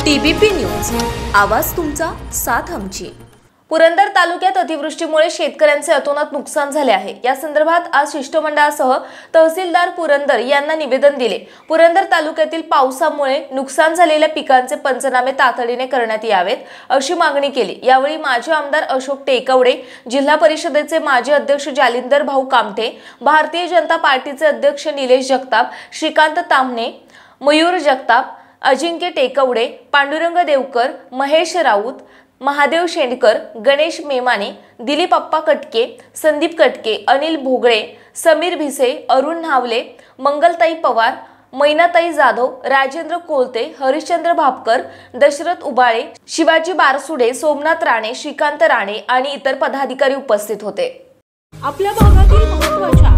TBP news, आवाज तुमचा, साथ आमची। पुरंदर तालुक्यात अतिवृष्टीमुळे शेतकऱ्यांचे अतोनात नुकसान झाले आहे। या संदर्भात आज शिष्टमंडळासह तहसीलदार पुरंदर यांना निवेदन दिले। पुरंदर तालुक्यातील पावसामुळे नुकसान झालेल्या पिकांचे पंचनामे तातडीने करण्यात यावेत अशी मागणी केली। यावेळी माजी आमदार अशोक टेकवडे, जिल्हा परिषदेचे माजी अध्यक्ष जालिंदर भाऊ कामठे, भारतीय जनता पार्टीचे अध्यक्ष निलेश जगताप, श्रीकांत ताम्हणे, मयूर जगताप, अजिंक्य टेकवडे, पांडुरंग देवकर, महेश राऊत, महादेव शेंडकर, गणेश मेमाने, दिलीप अप्पा कटके, संदीप कटके, अनिल भोगळे, समीर भिसे, अरुण न्हावले, मंगलताई पवार, मैनाताई जाधव, राजेंद्र कोलते, हरिश्चंद्र भापकर, दशरथ उबाळे, शिवाजी बारसुडे, सोमनाथ राणे, श्रीकांत राणे आणि इतर पदाधिकारी उपस्थित होते। आपल्या भागातील महत्त्वाच्या